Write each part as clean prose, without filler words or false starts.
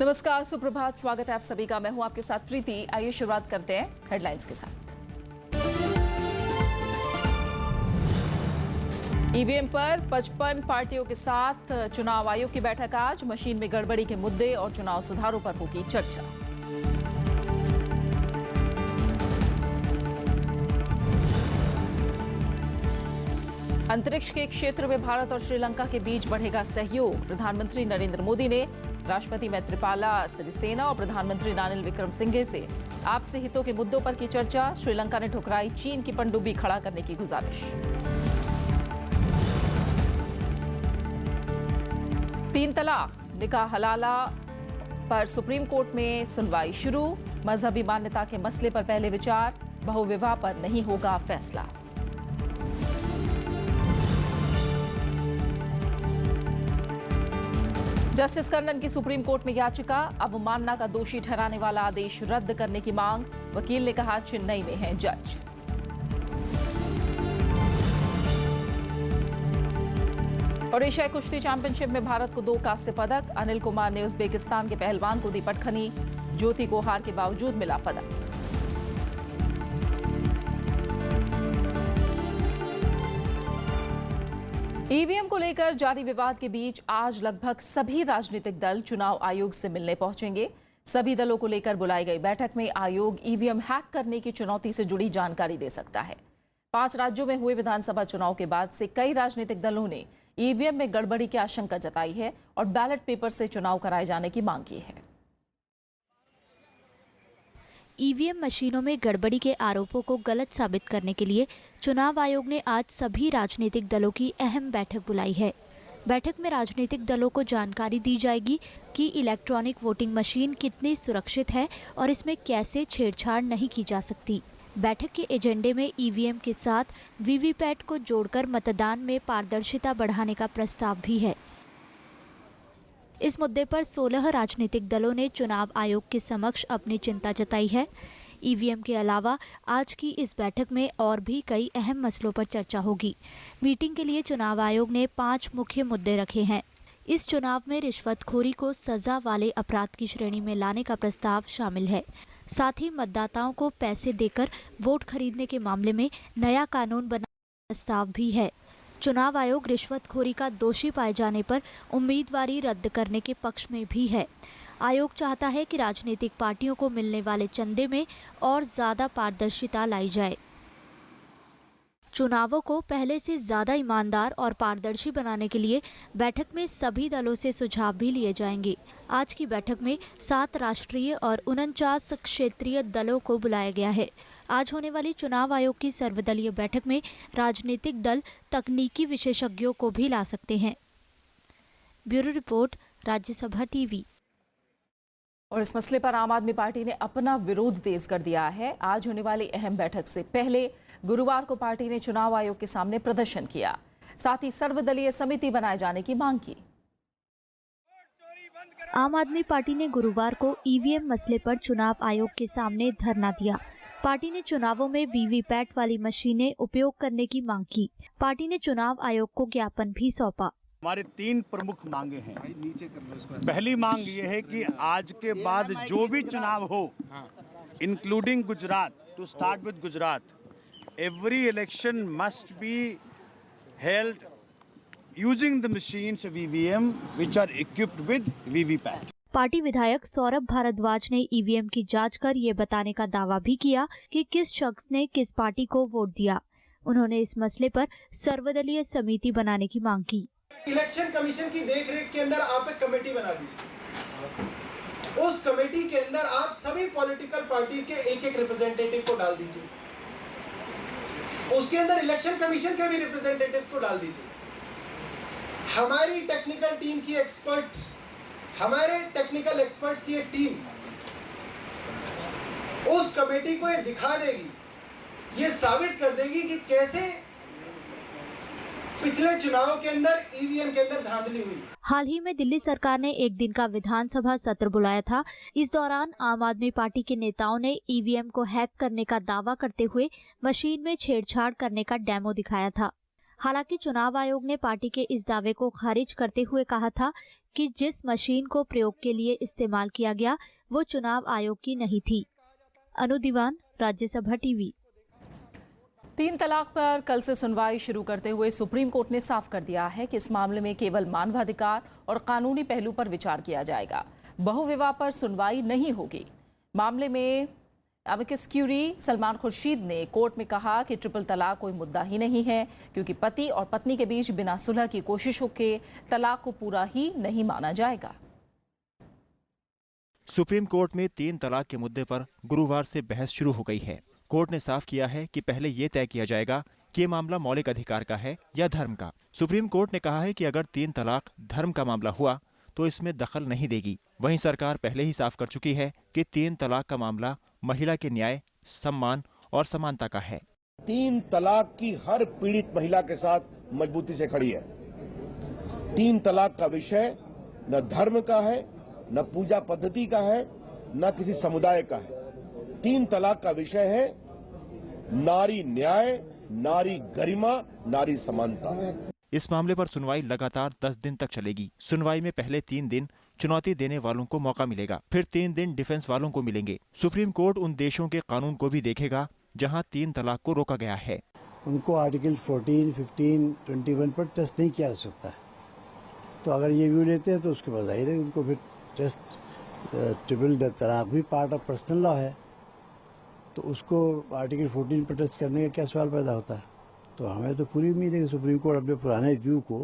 नमस्कार, सुप्रभात, स्वागत है आप सभी का। मैं हूं आपके साथ प्रीति। आइए शुरुआत करते हैं हेडलाइंस के साथ। ईवीएम पर 55 पार्टियों के साथ चुनाव आयोग की बैठक आज। मशीन में गड़बड़ी के मुद्दे और चुनाव सुधारों पर होगी चर्चा। अंतरिक्ष के क्षेत्र में भारत और श्रीलंका के बीच बढ़ेगा सहयोग। प्रधानमंत्री नरेंद्र मोदी ने राष्ट्रपति मैत्रीपाला सिरिसेना और प्रधानमंत्री रानिल विक्रमसिंघे से आपसी हितों के मुद्दों पर की चर्चा। श्रीलंका ने ठुकराई चीन की पनडुब्बी खड़ा करने की गुजारिश। 3 तलाक निकाह हलाला पर सुप्रीम कोर्ट में सुनवाई शुरू। मजहबी मान्यता के मसले पर पहले विचार, बहुविवाह पर नहीं होगा फैसला। जस्टिस कर्णन की सुप्रीम कोर्ट में याचिका, अवमानना का दोषी ठहराने वाला आदेश रद्द करने की मांग। वकील ने कहा चेन्नई में हैं जज। और एशियाई कुश्ती चैंपियनशिप में भारत को 2 कांस्य पदक। अनिल कुमार ने उज्बेकिस्तान के पहलवान को दी पटखनी। ज्योति को हार के बावजूद मिला पदक। ईवीएम को लेकर जारी विवाद के बीच आज लगभग सभी राजनीतिक दल चुनाव आयोग से मिलने पहुंचेंगे। सभी दलों को लेकर बुलाई गई बैठक में आयोग ईवीएम हैक करने की चुनौती से जुड़ी जानकारी दे सकता है। 5 राज्यों में हुए विधानसभा चुनाव के बाद से कई राजनीतिक दलों ने ईवीएम में गड़बड़ी की आशंका जताई है और बैलेट पेपर से चुनाव कराए जाने की मांग की है। ईवीएम मशीनों में गड़बड़ी के आरोपों को गलत साबित करने के लिए चुनाव आयोग ने आज सभी राजनीतिक दलों की अहम बैठक बुलाई है। बैठक में राजनीतिक दलों को जानकारी दी जाएगी कि इलेक्ट्रॉनिक वोटिंग मशीन कितनी सुरक्षित है और इसमें कैसे छेड़छाड़ नहीं की जा सकती। बैठक के एजेंडे में ईवीएम के साथ वीवीपैट को जोड़कर मतदान में पारदर्शिता बढ़ाने का प्रस्ताव भी है। इस मुद्दे पर 16 राजनीतिक दलों ने चुनाव आयोग के समक्ष अपनी चिंता जताई है। ईवीएम के अलावा आज की इस बैठक में और भी कई अहम मसलों पर चर्चा होगी। मीटिंग के लिए चुनाव आयोग ने 5 मुख्य मुद्दे रखे हैं। इस चुनाव में रिश्वतखोरी को सजा वाले अपराध की श्रेणी में लाने का प्रस्ताव शामिल है। साथ ही मतदाताओं को पैसे देकर वोट खरीदने के मामले में नया कानून बनाने का प्रस्ताव भी है। चुनाव आयोग रिश्वतखोरी का दोषी पाए जाने पर उम्मीदवारी रद्द करने के पक्ष में भी है। आयोग चाहता है कि राजनीतिक पार्टियों को मिलने वाले चंदे में और ज्यादा पारदर्शिता लाई जाए। चुनावों को पहले से ज्यादा ईमानदार और पारदर्शी बनाने के लिए बैठक में सभी दलों से सुझाव भी लिए जाएंगे। आज की बैठक में 7 राष्ट्रीय और 49 क्षेत्रीय दलों को बुलाया गया है। आज होने वाली चुनाव आयोग की सर्वदलीय बैठक में राजनीतिक दल तकनीकी विशेषज्ञों को भी ला सकते हैं। Bureau report, Rajya Sabha TV. और इस मसले पर आम आदमी पार्टी ने अपना विरोध तेज कर दिया है। आज होने वाली अहम बैठक से पहले गुरुवार को पार्टी ने चुनाव आयोग के सामने प्रदर्शन किया। साथ ही सर्वदलीय समिति बनाए जाने की मांग की। आम आदमी पार्टी ने गुरुवार को ईवीएम मसले पर चुनाव आयोग के सामने धरना दिया। पार्टी ने चुनावों में वीवीपैट वाली मशीनें उपयोग करने की मांग की। पार्टी ने चुनाव आयोग को ज्ञापन भी सौंपा। हमारे 3 प्रमुख मांगे हैं। पहली मांग ये है कि आज के बाद जो भी चुनाव हो, including Gujarat, to start with Gujarat, every election must be held using the machines of EVM which are equipped with VVPAT. Party विधायक सौरभ भारद्वाज ने ईवीएम की जांच कर ये बताने का दावा भी किया कि किस शख्स ने किस पार्टी को वोट दिया। उन्होंने इस मसले पर सर्वदलीय समिति बनाने की मांग की। इलेक्शन कमीशन की देखरेख के अंदर आप एक कमेटी बना दीजिए। उस कमेटी के अंदर आप सभी पॉलिटिकल पार्टीज के एक रिप्रेजेंटेटिव को डाल दीजिए। उसके अंदर इलेक्शन कमीशन के भी रिप्रेजेंटेटिव्स को डाल दीजिए। हमारी टेक्निकल टीम की हमारे टेक्निकल एक्सपर्ट्स की एक टीम उस कमेटी को ये दिखा देगी, ये साबित कर देगी कि कैसे पिछले चुनाव के अंदर ईवीएम के अंदर धांधली हुई। हाल ही में दिल्ली सरकार ने एक दिन का विधानसभा सत्र बुलाया था। इस दौरान आम आदमी पार्टी के नेताओं ने ईवीएम को हैक करने का दावा करते हुए मशीन में छेड़छाड़ करने का डेमो दिखाया था। हालांकि चुनाव आयोग ने पार्टी के इस दावे को खारिज करते हुए कहा था कि जिस मशीन को प्रयोग के लिए इस्तेमाल किया गया वो चुनाव आयोग की नहीं थी। अनु दीवान, राज्यसभा टीवी। 3 तलाक पर कल से सुनवाई शुरू करते हुए सुप्रीम कोर्ट ने साफ कर दिया है कि इस मामले में केवल मानवाधिकार और कानूनी पहलू पर विचार किया जाएगा। बहुविवाह पर सुनवाई नहीं होगी। मामले में अमिकस क्यूरी सलमान खुर्शीद ने कोर्ट में कहा कि ट्रिपल तलाक कोई मुद्दा ही नहीं है, क्योंकि पति और पत्नी के बीच बिना सुलह की कोशिशों के तलाक को पूरा ही नहीं माना जाएगा। सुप्रीम कोर्ट में 3 तलाक के मुद्दे पर गुरुवार से बहस शुरू हो गई है। कोर्ट ने साफ किया है कि पहले ये तय किया जाएगा कि ये मामला मौलिक अधिकार का है या धर्म का। सुप्रीम कोर्ट ने कहा है कि अगर 3 तलाक धर्म का मामला हुआ तो इसमें दखल नहीं देगी। वहीं सरकार पहले ही साफ कर चुकी है कि 3 तलाक का मामला महिला के न्याय, सम्मान और समानता का है। 3 तलाक की हर पीड़ित महिला के साथ मजबूती से खड़ी है। 3 तलाक का विषय न धर्म का है, न पूजा पद्धति का है, न किसी समुदाय का है। 3 तलाक का विषय है नारी न्याय, नारी गरिमा, नारी समानता। इस मामले पर सुनवाई लगातार 10 दिन तक चलेगी। सुनवाई में पहले 3 दिन चुनौती देने वालों को मौका मिलेगा, फिर 3 दिन डिफेंस वालों को मिलेंगे। सुप्रीम कोर्ट उन देशों के कानून को भी देखेगा जहां 3 तलाक को रोका गया है। उनको आर्टिकल 14, 15, 21 पर टेस्ट नहीं किया जा सकता है, तो अगर ये व्यू लेते हैं तो उसके बाद जाहिर है उनको फिर टेस्ट ट्रिपल तलाक भी पार्ट ऑफ पर्सनल लॉ है, तो उसको आर्टिकल 14 पर टेस्ट करने का क्या सवाल पैदा होता है। तो हमें तो पूरी उम्मीद है कि सुप्रीम कोर्ट अपने पुराने व्यू को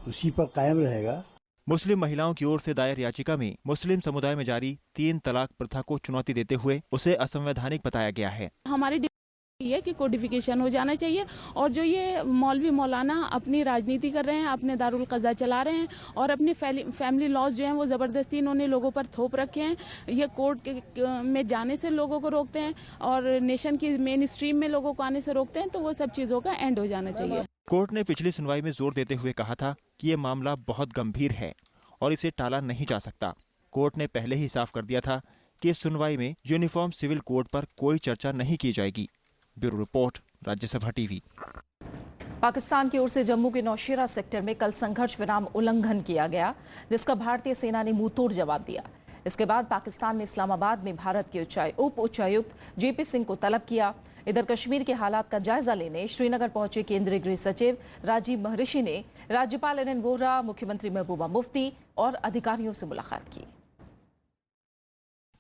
उसी पर कायम रहेगा। मुस्लिम महिलाओं की ओर से दायर याचिका में मुस्लिम समुदाय में जारी 3 तलाक प्रथा को चुनौती देते हुए उसे असंवैधानिक बताया गया है। हमारी ये कि कोडिफिकेशन हो जाना चाहिए, और जो ये मौलवी मौलाना अपनी राजनीति कर रहे हैं, अपने दारुल कज़ा चला रहे हैं और अपने फैमिली लॉज जो हैं वो ज़बरदस्ती इन्होंने लोगों पर थोप रखे हैं। ये कोर्ट में जाने से लोगों को रोकते हैं और नेशन की मेन स्ट्रीम में लोगों को आने से रोकते हैं, तो वो सब चीज़ों का एंड हो जाना चाहिए। कोर्ट ने पिछली सुनवाई में जोर देते हुए कहा था कि ये मामला बहुत गंभीर है और इसे टाला नहीं जा सकता। कोर्ट ने पहले ही साफ कर दिया था कि इस सुनवाई में यूनिफॉर्म सिविल कोड पर कोई चर्चा नहीं की जाएगी। Bureau report, Rajya Sabha TV. Pakistan की ओर से जम्मू के नौशेरा सेक्टर में कल संघर्ष विराम उल्लंघन किया गया, जिसका भारतीय सेना ने मुंहतोड़ जवाब दिया। इसके बाद पाकिस्तान ने इस्लामाबाद में भारत के उप उच्चायुक्त जेपी सिंह को तलब किया। इधर कश्मीर के हालात का जायजा लेने श्रीनगर पहुंचे केंद्रीय गृह सचिव राजीव महर्षि ने राज्यपाल एनएन वोहरा, मुख्यमंत्री महबूबा मुफ्ती और अधिकारियों से मुलाकात की।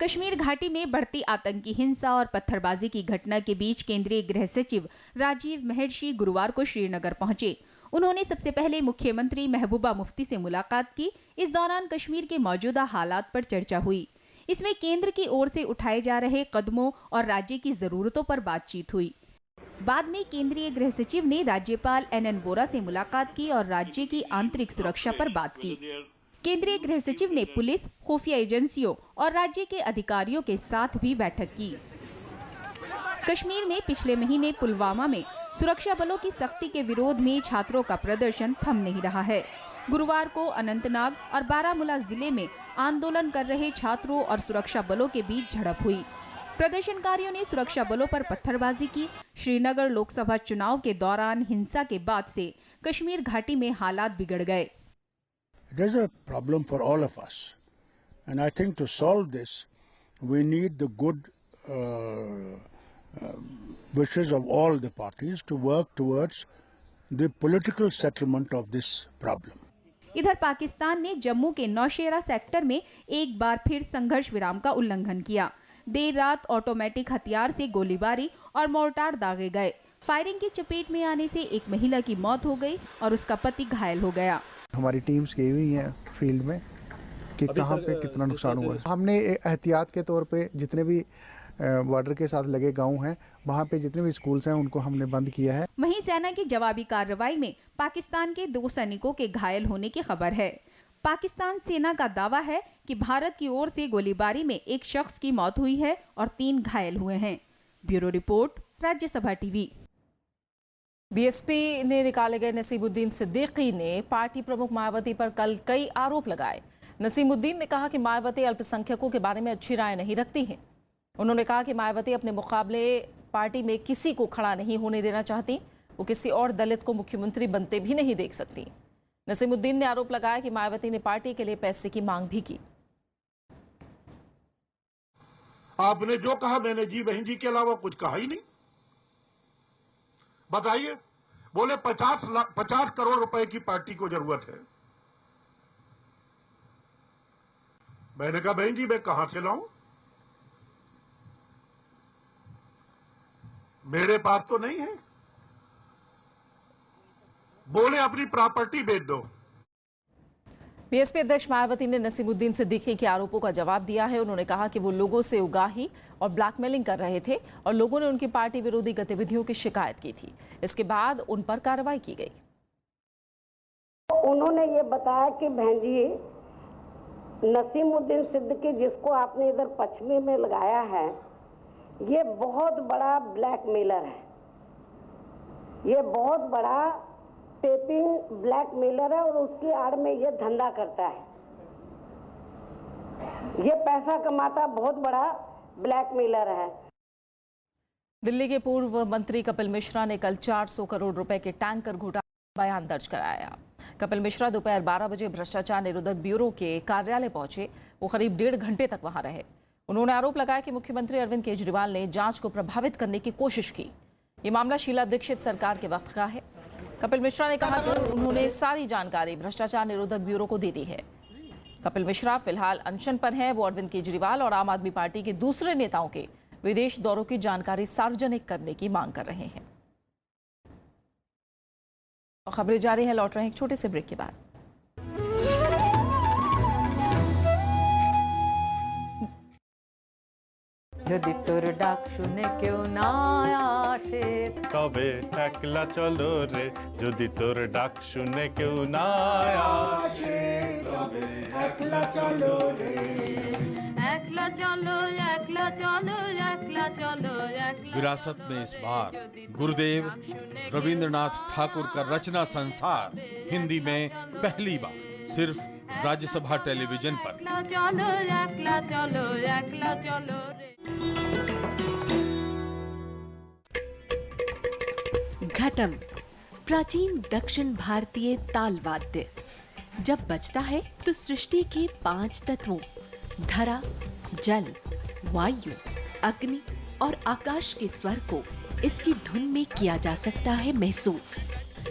कश्मीर घाटी में बढ़ती आतंकी हिंसा और पत्थरबाजी की घटना के बीच केंद्रीय गृह सचिव राजीव महर्षि गुरुवार को श्रीनगर पहुंचे। उन्होंने सबसे पहले मुख्यमंत्री महबूबा मुफ्ती से मुलाकात की। इस दौरान कश्मीर के मौजूदा हालात पर चर्चा हुई। इसमें केंद्र की ओर से उठाए जा रहे कदमों और राज्य की जरूरतों पर बातचीत हुई। बाद में केंद्रीय गृह सचिव ने राज्यपाल एनएन वोहरा से मुलाकात की और राज्य की आंतरिक सुरक्षा पर बात की। केंद्रीय गृह सचिव ने पुलिस, खुफिया एजेंसियों और राज्य के अधिकारियों के साथ भी बैठक की। कश्मीर में पिछले महीने पुलवामा में सुरक्षा बलों की सख्ती के विरोध में छात्रों का प्रदर्शन थम नहीं रहा है। गुरुवार को अनंतनाग और बारामूला जिले में आंदोलन कर रहे छात्रों और सुरक्षा बलों के बीच झड़प हुई। प्रदर्शनकारियों ने सुरक्षा बलों पर पत्थरबाजी की। श्रीनगर लोकसभा चुनाव के दौरान हिंसा के बाद से कश्मीर घाटी में हालात बिगड़ गए। It is a problem for all of us, and I think to solve this, we need the good wishes of all the parties to work towards the political settlement of this problem. इधर पाकिस्तान ने जम्मू के Nowshera sector में एक बार फिर संघर्ष विराम का उल्लंघन किया। देर रात ऑटोमेटिक हथियार से गोलीबारी और मोर्टार दागे गए। फायरिंग की चपेट में आने से एक महिला की मौत हो गई और उसका पति घायल हो गया। हमारी टीम्स गई हुई हैं फील्ड में कि कहां पे कितना नुकसान हुआ है। हमने एहतियात के तौर पे जितने भी बॉर्डर के साथ लगे गांव हैं, वहां पे जितने भी स्कूल्स हैं उनको हमने बंद किया है। वहीं सेना की जवाबी कार्रवाई में पाकिस्तान के 2 सैनिकों के घायल होने की खबर है। पाकिस्तान सेना का दावा है कि भारत की ओर से गोलीबारी में एक शख्स की मौत हुई है और 3 घायल हुए हैं। Bureau report, Rajya Sabha TV. BSP ने निकाले गए नसीमुद्दीन सिद्दीकी ने पार्टी प्रमुख मायावती पर कल कई आरोप लगाए। नसीमुद्दीन ने कहा कि मायावती अल्पसंख्यकों के बारे में अच्छी राय नहीं रखती हैं। उन्होंने कहा कि मायावती अपने मुकाबले पार्टी में किसी को खड़ा नहीं होने देना चाहती। वो किसी और दलित को मुख्यमंत्री बनते भी नहीं देख सकती। नसीमुद्दीन ने आरोप लगाया कि मायावती ने पार्टी के लिए पैसे की मांग भी की। आपने जो कहा मैंने जी बहन जी के अलावा कुछ कहा ही नहीं। बताइए, बोले 50 करोड़ रुपए की पार्टी को जरूरत है। मैंने कहा बहन जी मैं कहां से लाऊं, मेरे पास तो नहीं है। बोले अपनी प्रॉपर्टी बेच दो। बीएसपी अध्यक्ष मायावती ने नसीमुद्दीन सिद्दीकी के आरोपों का जवाब दिया है। उन्होंने कहा कि वो लोगों से उगाही और ब्लैकमेलिंग कर रहे थे और लोगों ने उनकी पार्टी विरोधी गतिविधियों की शिकायत की थी। इसके बाद उन पर कार्रवाई की गई। उन्होंने ये बताया कि बहन जी नसीमुद्दीन सिद्दीकी जिसको आपने इधर पश्चिमी में लगाया है, ये बहुत बड़ा ब्लैकमेलर है, ये बहुत बड़ा टेपिंग ब्लैकमेलर है और उसकी आड़ में ये धंधा करता है, ये पैसा कमाता बहुत बड़ा ब्लैकमेलर है। दिल्ली के पूर्व मंत्री कपिल मिश्रा ने कल 400 करोड़ रुपए के टैंकर घोटाले बयान दर्ज कराया। कपिल मिश्रा दोपहर 12 बजे भ्रष्टाचार निरोधक ब्यूरो के कार्यालय पहुंचे। वो करीब 1.5 घंटे तक वहां रहे। उन्होंने आरोप लगाया कि मुख्यमंत्री अरविंद केजरीवाल ने जांच को प्रभावित करने की कोशिश की। ये मामला शीला दीक्षित सरकार के वक्त का है। कपिल मिश्रा ने कहा कि उन्होंने सारी जानकारी भ्रष्टाचार निरोधक ब्यूरो को दे दी है। कपिल मिश्रा फिलहाल अनशन पर हैं। वो अरविंद केजरीवाल और आम आदमी पार्टी के दूसरे नेताओं के विदेश दौरों की जानकारी सार्वजनिक करने की मांग कर रहे हैं। खबरें जारी हैं, लौट रहे हैं एक छोटे से ब्रेक के बाद। যদি তোর ডাক শুনে কেউ না আসে তবে একলা চলো রে, যদি তোর ডাক শুনে কেউ না আসে তবে একলা চলো রে, একলা চলো একলা চলো একলা চলো একলা। विरासत में इस बार गुरुदेव रविंद्रनाथ ठाकुर का रचना संसार हिंदी में पहली बार सिर्फ राज्यसभा टेलीविजन पर। একলা চলো একলা চলো একলা চলো রে। घटम प्राचीन दक्षिण भारतीय ताल वाद्य जब बजता है तो सृष्टि के 5 तत्वों धरा, जल, वायु, अग्नि और आकाश के स्वर को इसकी धुन में किया जा सकता है महसूस।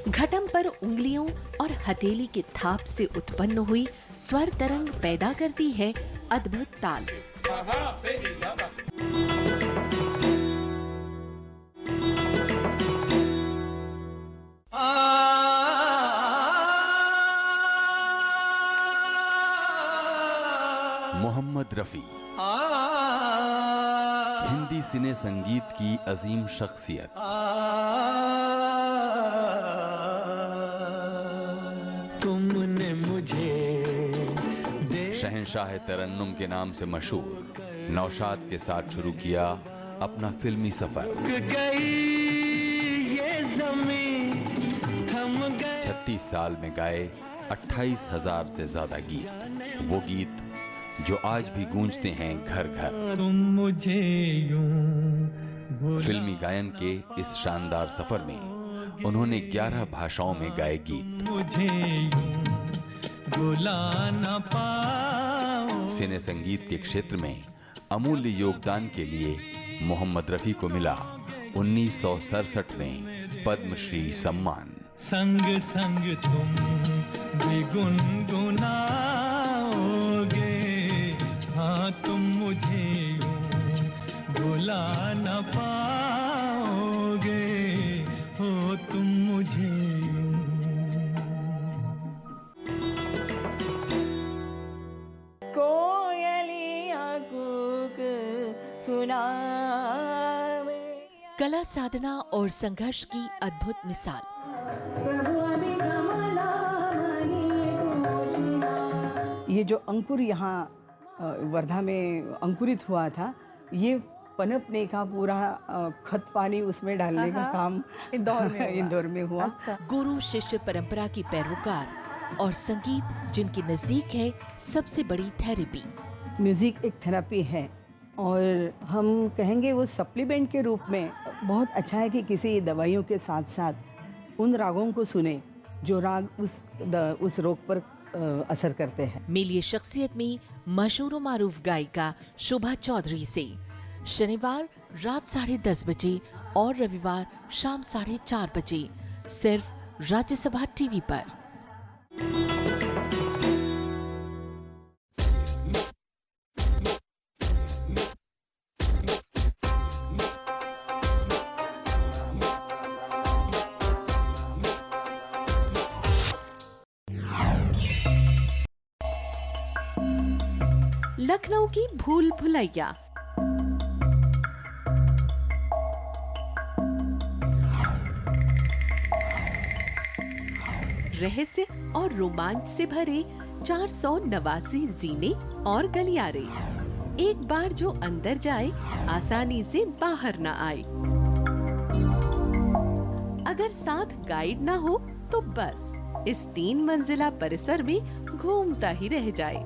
घटम पर उंगलियों और हथेली के थाप से उत्पन्न हुई स्वर तरंग पैदा करती है अद्भुत ताल। मोहम्मद रफी हिंदी सिने संगीत की अजीम शख्सियत। तुमने मुझे शहंशाह तरन्नुम के नाम से मशहूर नौशाद के साथ शुरू किया अपना फिल्मी सफर। 36 साल में गाए 28,000 से ज्यादा गीत, वो गीत जो आज भी गूंजते हैं घर घर। तुम मुझे यूं फिल्मी गायन के इस शानदार सफर में उन्होंने 11 भाषाओं में गाए गीत। मुझे यूं भुला न पाओ। सिने संगीत के क्षेत्र में अमूल्य योगदान के लिए मोहम्मद रफी को मिला 1967 में पद्मश्री सम्मान। संग संग तुम भी गुनगुनाओगे, हाँ तुम मुझे यूं भुला न पाओगे, हो तुम मुझे कोयलियां कूक सुनावे। कला साधना और संघर्ष की अद्भुत मिसाल। ये जो अंकुर यहाँ वर्धा में अंकुरित हुआ था, ये पनपने का पूरा खत पानी उसमें डालने का काम इंदौर में हुआ। अच्छा। गुरु शिष्य परंपरा की पैरोकार और संगीत जिनके नजदीक है सबसे बड़ी थेरेपी। म्यूजिक एक थेरेपी है और हम कहेंगे वो सप्लीमेंट के रूप में बहुत अच्छा है कि किसी दवाइयों के साथ साथ उन रागों को सुने जो राग उस रोग पर असर करते हैं। मिलिए शख्सियत में मशहूर मारूफ गायिका शोभा चौधरी से शनिवार रात 10:30 बजे और रविवार शाम 4:30 बजे सिर्फ राज्यसभा टीवी पर। लखनऊ की भूल भुलैया। रहस्य और रोमांच से भरे 489 जीने और गलियारे। एक बार जो अंदर जाए आसानी से बाहर न आए। अगर साथ गाइड ना हो तो बस इस 3 मंजिला परिसर में घूमता ही रह जाए।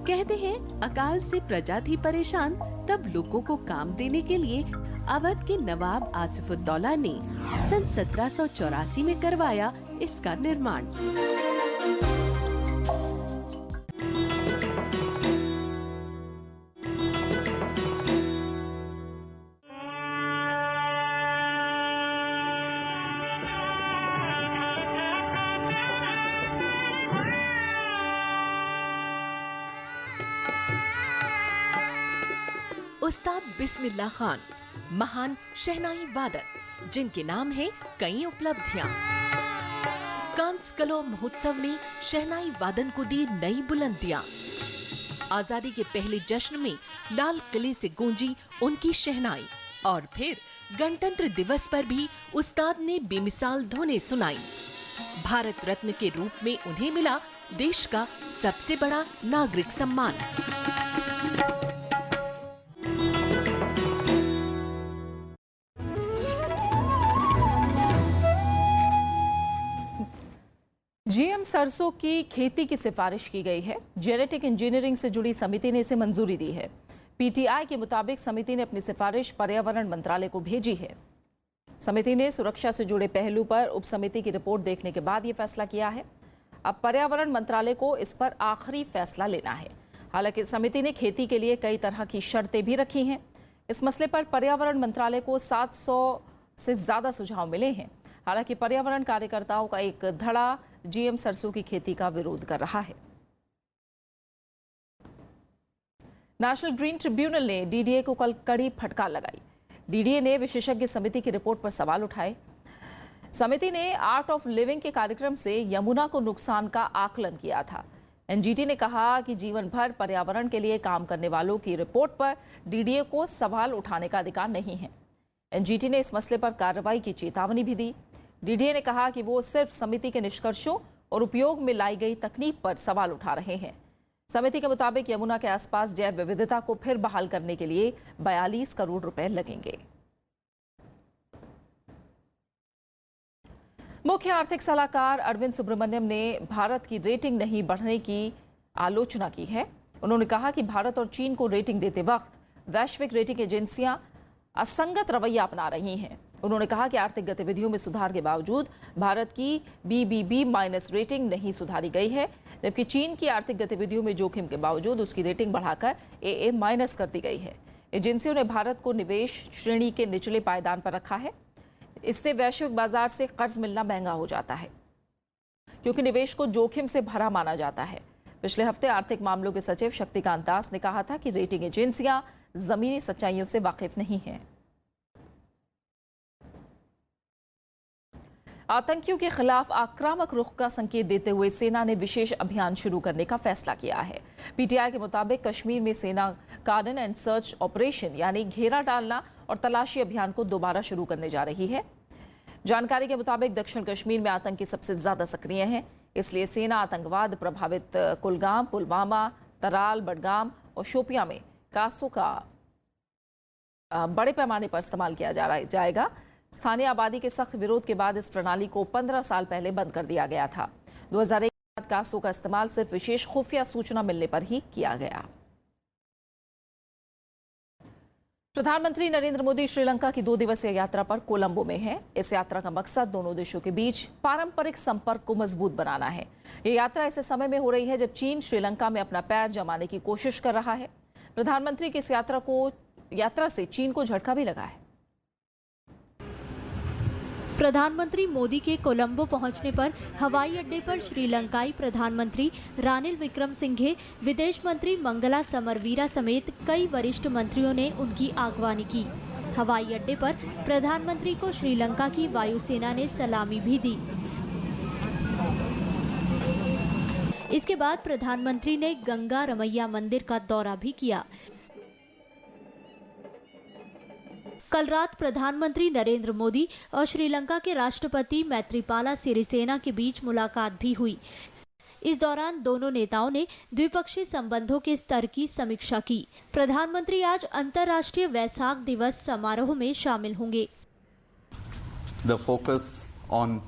कहते हैं अकाल से प्रजा थी परेशान, तब लोगों को काम देने के लिए अवध के नवाब आसिफुद्दौला ने सन 1784 में करवाया इसका निर्माण। उस्ताद बिस्मिल्लाह खान महान शहनाई वादक, जिनके नाम है कई उपलब्धियां। कांस कलो महोत्सव में शहनाई वादन को दी नई बुलंदियां। आजादी के पहले जश्न में लाल किले से गूंजी उनकी शहनाई और फिर गणतंत्र दिवस पर भी उस्ताद ने बेमिसाल धुनें सुनाई। भारत रत्न के रूप में उन्हें मिला देश का सबसे बड़ा नागरिक सम्मान। जीएम सरसों की खेती की सिफारिश की गई है। जेनेटिक इंजीनियरिंग से जुड़ी समिति ने इसे मंजूरी दी है। पीटीआई के मुताबिक समिति ने अपनी सिफारिश पर्यावरण मंत्रालय को भेजी है। समिति ने सुरक्षा से जुड़े पहलू पर उप समिति की रिपोर्ट देखने के बाद ये फैसला किया है। अब पर्यावरण मंत्रालय को इस पर आखिरी फैसला लेना है। हालांकि समिति ने खेती के लिए कई तरह की शर्तें भी रखी हैं। इस मसले पर पर्यावरण मंत्रालय को 700 से ज्यादा सुझाव मिले हैं। हालांकि पर्यावरण कार्यकर्ताओं का एक धड़ा जीएम सरसों की खेती का विरोध कर रहा है। नेशनल ग्रीन ट्रिब्यूनल ने डीडीए को कल कड़ी फटकार लगाई। डीडीए ने विशेषज्ञ समिति की रिपोर्ट पर सवाल उठाए। समिति ने आर्ट ऑफ लिविंग के कार्यक्रम से यमुना को नुकसान का आकलन किया था। एनजीटी ने कहा कि जीवन भर पर्यावरण के लिए काम करने वालों की रिपोर्ट पर डीडीए को सवाल उठाने का अधिकार नहीं है। एनजीटी ने इस मसले पर कार्रवाई की चेतावनी भी दी। डीडीए ने कहा कि वो सिर्फ समिति के निष्कर्षों और उपयोग में लाई गई तकनीक पर सवाल उठा रहे हैं। समिति के मुताबिक यमुना के आसपास जैव विविधता को फिर बहाल करने के लिए 42 करोड़ रुपए लगेंगे। मुख्य आर्थिक सलाहकार अरविंद सुब्रमण्यम ने भारत की रेटिंग नहीं बढ़ने की आलोचना की है। उन्होंने कहा कि भारत और चीन को रेटिंग देते वक्त वैश्विक रेटिंग एजेंसियां असंगत रवैया अपना रही हैं। उन्होंने कहा कि आर्थिक गतिविधियों में सुधार के बावजूद भारत की BBB- रेटिंग नहीं सुधारी गई है, जबकि चीन की आर्थिक गतिविधियों में जोखिम के बावजूद उसकी रेटिंग बढ़ाकर AA- कर दी गई है। एजेंसियों ने भारत को निवेश श्रेणी के निचले पायदान पर रखा है। इससे वैश्विक बाजार से कर्ज मिलना महंगा हो जाता है, क्योंकि निवेश को जोखिम से भरा माना जाता है। पिछले हफ्ते आर्थिक मामलों के सचिव शक्तिकांत दास ने कहा था कि रेटिंग एजेंसियां जमीनी सच्चाइयों से वाकिफ नहीं हैं। आतंकियों के खिलाफ आक्रामक रुख का संकेत देते हुए सेना ने विशेष अभियान शुरू करने का फैसला किया है। पीटीआई के मुताबिक कश्मीर में सेना कार्डन एंड सर्च ऑपरेशन यानी घेरा डालना और तलाशी अभियान को दोबारा शुरू करने जा रही है। जानकारी के मुताबिक दक्षिण कश्मीर में आतंकी सबसे ज्यादा सक्रिय हैं, इसलिए सेना आतंकवाद प्रभावित कुलगाम, पुलवामा, तराल, बडगाम और शोपियां में कासों का बड़े पैमाने पर इस्तेमाल किया जाएगा। स्थानीय आबादी के सख्त विरोध के बाद इस प्रणाली को 15 साल पहले बंद कर दिया गया था। 2001 के बाद कासों का इस्तेमाल सिर्फ विशेष खुफिया सूचना मिलने पर ही किया गया। प्रधानमंत्री नरेंद्र मोदी श्रीलंका की 2 दिवसीय यात्रा पर कोलंबो में हैं। इस यात्रा का मकसद दोनों देशों के बीच पारंपरिक संपर्क को मजबूत बनाना है। ये यात्रा ऐसे समय में हो रही है जब चीन श्रीलंका में अपना पैर जमाने की कोशिश कर रहा है। प्रधानमंत्री की इस यात्रा से चीन को झटका भी लगा है। प्रधानमंत्री मोदी के कोलंबो पहुंचने पर हवाई अड्डे पर श्रीलंकाई प्रधानमंत्री रानिल विक्रमसिंघे, विदेश मंत्री मंगला समरवीरा समेत कई वरिष्ठ मंत्रियों ने उनकी आगवानी की। हवाई अड्डे पर प्रधानमंत्री को श्रीलंका की वायुसेना ने सलामी भी दी। इसके बाद प्रधानमंत्री ने गंगा रमैया मंदिर का दौरा भी किया। कल रात प्रधानमंत्री नरेंद्र मोदी और श्रीलंका के राष्ट्रपति मैत्रीपाला सिरिसेना के बीच मुलाकात भी हुई। इस दौरान दोनों नेताओं ने द्विपक्षीय संबंधों के स्तर की समीक्षा की। प्रधानमंत्री आज अंतर्राष्ट्रीय वैसाख दिवस समारोह में शामिल होंगे। The focus on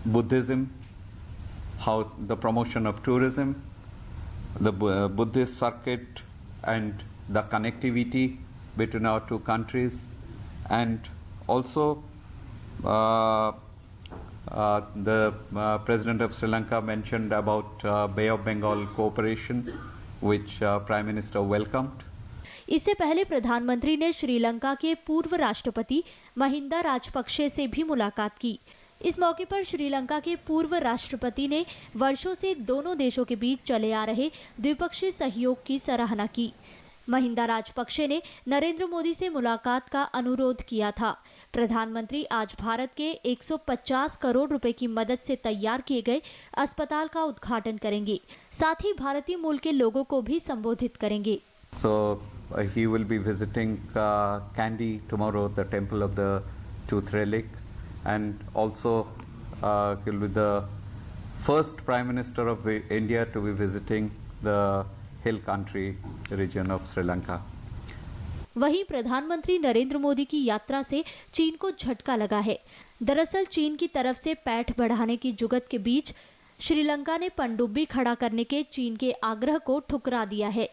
Buddhism, how the promotion of tourism, the Buddhist circuit and the connectivity between our two countries, and also the President of Sri Lanka mentioned about Bay of Bengal cooperation, which Prime Minister welcomed. इससे पहले प्रधानमंत्री ने श्रीलंका के पूर्व राष्ट्रपति महिंदा राजपक्षे से भी मुलाकात की। इस मौके पर श्रीलंका के पूर्व राष्ट्रपति ने वर्षों से दोनों देशों के बीच चले आ रहे द्विपक्षीय सहयोग की सराहना की। महिंदा राजपक्षे ने नरेंद्र मोदी से मुलाकात का अनुरोध किया था। प्रधानमंत्री आज भारत के 150 करोड़ रुपए की मदद से तैयार किए गए अस्पताल का उद्घाटन करेंगे। साथ ही भारतीय मूल के लोगों को भी संबोधित करेंगे। So he will be visiting Kandy tomorrow, the temple of the Tooth Relic, and also he'll be the first Prime Minister of India to be visiting the hill country region of Sri Lanka. वहीं प्रधानमंत्री नरेंद्र मोदी की यात्रा से चीन को झटका लगा है। दरअसल चीन की तरफ से पैठ बढ़ाने की जुगत के बीच श्रीलंका ने पनडुब्बी खड़ा करने के चीन के आग्रह को ठुकरा दिया है।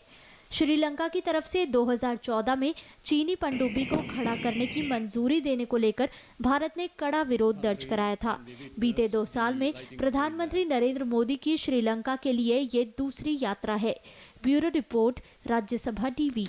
श्रीलंका की तरफ से 2014 में चीनी पनडुब्बी को खड़ा करने की मंजूरी देने को लेकर भारत ने कड़ा विरोध दर्ज कराया था। बीते 2 साल में प्रधानमंत्री नरेंद्र मोदी की श्रीलंका के लिए ये दूसरी यात्रा है। Bureau report, Rajya Sabha TV.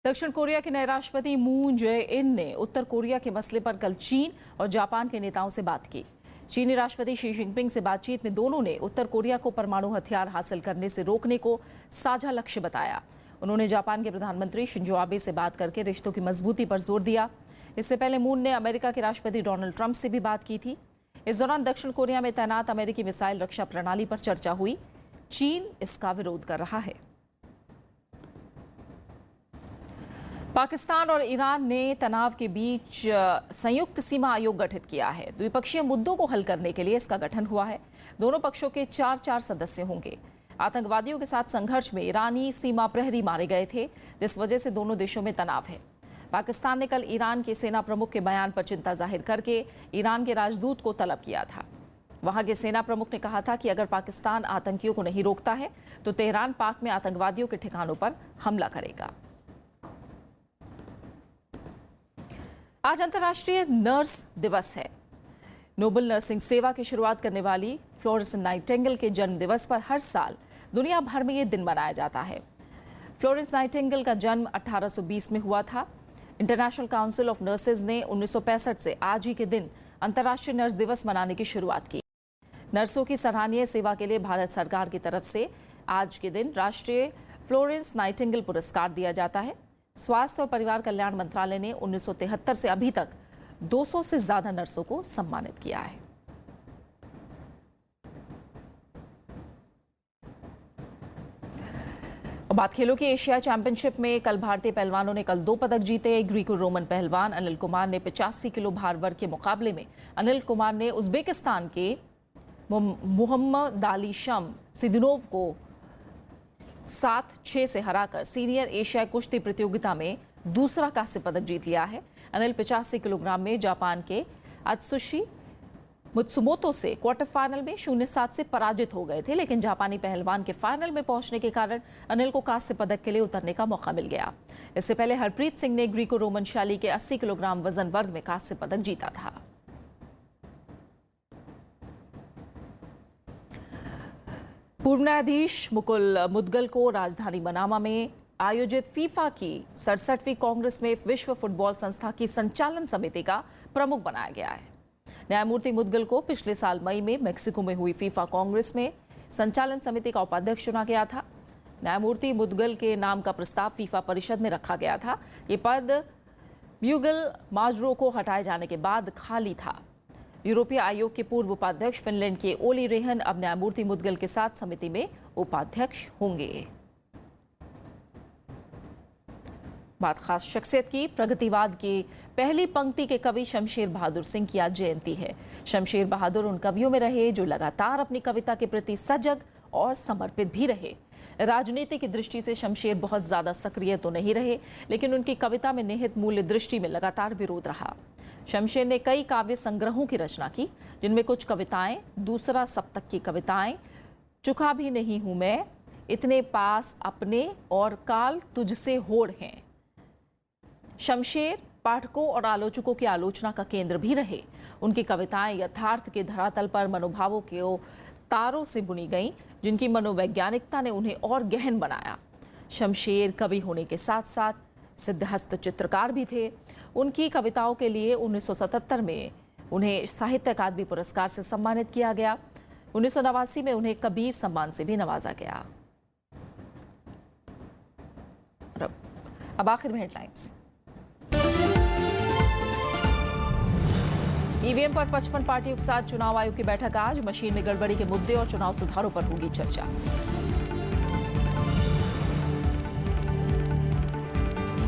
दक्षिण कोरिया के नए राष्ट्रपति मून जे-इन ने उत्तर कोरिया के मसले पर कल चीन और जापान के नेताओं से बात की। चीनी राष्ट्रपति शी जिनपिंग से बातचीत में दोनों ने उत्तर कोरिया को परमाणु हथियार हासिल करने से रोकने को साझा लक्ष्य बताया। उन्होंने जापान के प्रधानमंत्री शिंजो आबे से बात करके रिश्तों की मजबूती पर जोर दिया। इससे पहले मून ने अमेरिका के राष्ट्रपति डोनाल्ड ट्रंप से भी बात की थी। इस दौरान दक्षिण कोरिया में तैनात अमेरिकी मिसाइल रक्षा प्रणाली पर चर्चा हुई। चीन इसका विरोध कर रहा है। पाकिस्तान और ईरान ने तनाव के बीच संयुक्त सीमा आयोग गठित किया है। द्विपक्षीय मुद्दों को हल करने के लिए इसका गठन हुआ है। दोनों पक्षों के 4 सदस्य होंगे। आतंकवादियों के साथ संघर्ष में ईरानी सीमा प्रहरी मारे गए थे, जिस वजह से दोनों देशों में तनाव है। पाकिस्तान ने कल ईरान के सेना प्रमुख के बयान पर चिंता जाहिर करके ईरान के राजदूत को तलब किया था। वहां के सेना प्रमुख ने कहा था कि अगर पाकिस्तान आतंकियों को नहीं रोकता है तो तेहरान पाक में आतंकवादियों के ठिकानों पर हमला करेगा। आज अंतर्राष्ट्रीय नर्स दिवस है। नोबल नर्सिंग सेवा की शुरुआत करने वाली फ्लोरेंस नाइटिंगेल के जन्म दिवस पर हर साल दुनिया भर में ये दिन मनाया जाता है। फ्लोरेंस नाइटिंगेल का जन्म 1820 में हुआ था। इंटरनेशनल काउंसिल ऑफ नर्सेज ने 1965 से आज ही के दिन अंतर्राष्ट्रीय नर्स दिवस मनाने की शुरुआत की। नर्सों की सराहनीय सेवा के लिए भारत सरकार की तरफ से आज के दिन राष्ट्रीय फ्लोरेंस नाइटिंगेल पुरस्कार दिया जाता है। स्वास्थ्य और परिवार कल्याण मंत्रालय ने 1973 से अभी तक 200 से ज्यादा नर्सों को सम्मानित किया है। बात खेलों की। एशिया चैंपियनशिप में कल भारतीय पहलवानों ने कल 2 पदक जीते। ग्रीको रोमन पहलवान अनिल कुमार ने 85 किलो भार वर्ग के मुकाबले में अनिल कुमार ने उज्बेकिस्तान के मुहम्मदालीशम सिदिनोव को 7-6 से हराकर सीनियर एशिया कुश्ती प्रतियोगिता में दूसरा कांस्य पदक जीत लिया है। अनिल 85 किलोग्राम में जापान के अत्सुशी मुत्सुमोतो से क्वार्टर फाइनल में 0-7 से पराजित हो गए थे, लेकिन जापानी पहलवान के फाइनल में पहुंचने के कारण अनिल को कांस्य पदक के लिए उतरने का मौका मिल गया। इससे पहले हरप्रीत सिंह ने ग्रीको रोमन शैली के 80 किलोग्राम वजन वर्ग में कांस्य पदक जीता था। पूर्व न्यायाधीश मुकुल मुदगल को राजधानी मनामा में आयोजित फीफा की 67वीं कांग्रेस में विश्व फुटबॉल संस्था की संचालन समिति का प्रमुख बनाया गया है। न्यायमूर्ति मुदगल को पिछले साल मई में मेक्सिको में हुई फीफा कांग्रेस में संचालन समिति का उपाध्यक्ष चुना गया था। न्यायमूर्ति मुदगल के नाम का प्रस्ताव फीफा परिषद में रखा गया था। ये पद म्यूगल माजरो को हटाए जाने के बाद खाली था। यूरोपीय आयोग के पूर्व उपाध्यक्ष फिनलैंड के ओली रेहन अब न्यायमूर्ति मुदगल के साथ समिति में उपाध्यक्ष होंगे। बात खास शख्सियत की। प्रगतिवाद की पहली पंक्ति के कवि शमशेर बहादुर सिंह की आज जयंती है। शमशेर बहादुर उन कवियों में रहे जो लगातार अपनी कविता के प्रति सजग और समर्पित भी रहे। राजनीति की दृष्टि से शमशेर बहुत ज्यादा सक्रिय तो नहीं रहे, लेकिन उनकी कविता में निहित मूल्य दृष्टि में लगातार विरोध रहा। शमशेर ने कई काव्य संग्रहों की रचना की, जिनमें कुछ कविताएं दूसरा सप्तक की कविताएं, चुका भी नहीं हूं मैं, इतने पास अपने और काल तुझसे होड़ हैं। शमशेर पाठकों और आलोचकों की आलोचना का केंद्र भी रहे। उनकी कविताएं यथार्थ के धरातल पर मनोभावों के तारों से बुनी गईं, जिनकी मनोवैज्ञानिकता ने उन्हें और गहन बनाया। शमशेर कवि होने के साथ साथ सिद्धहस्त चित्रकार भी थे। उनकी कविताओं के लिए 1977 में उन्हें साहित्य अकादमी पुरस्कार से सम्मानित किया गया। 1989 में उन्हें कबीर सम्मान से भी नवाजा गया। अब आखिर में हेडलाइंस। ईवीएम पर 55 पार्टियों के साथ चुनाव आयोग की बैठक आज। मशीन में गड़बड़ी के मुद्दे और चुनाव सुधारों पर होगी चर्चा।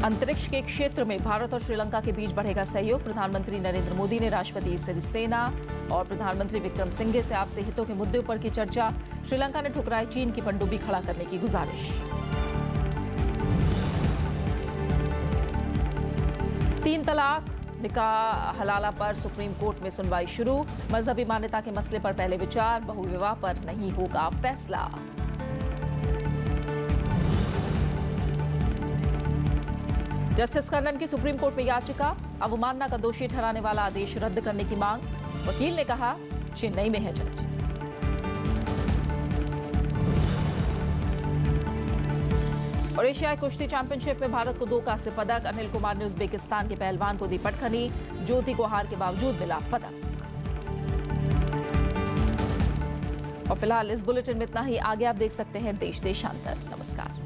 अंतरिक्ष के क्षेत्र में भारत और श्रीलंका के बीच बढ़ेगा सहयोग। प्रधानमंत्री नरेंद्र मोदी ने राष्ट्रपति सिरिसेना और प्रधानमंत्री विक्रमसिंघे से आपसी हितों के मुद्दों पर की चर्चा। श्रीलंका ने ठुकराई चीन की पनडुब्बी खड़ा करने की गुजारिश। 3 तलाक निकाह हलाला पर सुप्रीम कोर्ट में सुनवाई शुरू। मजहबी मान्यता के मसले पर पहले विचार, बहुविवाह पर नहीं होगा फैसला। जस्टिस कर्णन की सुप्रीम कोर्ट में याचिका, अवमानना का दोषी ठहराने वाला आदेश रद्द करने की मांग। वकील ने कहा चेन्नई में है जज। और एशियाई कुश्ती चैंपियनशिप में भारत को 2 कांस्य पदक। अनिल कुमार ने उज्बेकिस्तान के पहलवान को दी पटखनी। ज्योति को हार के बावजूद मिला पदक। और फिलहाल इस बुलेटिन में इतना ही। आगे आप देश देशांतर। नमस्कार।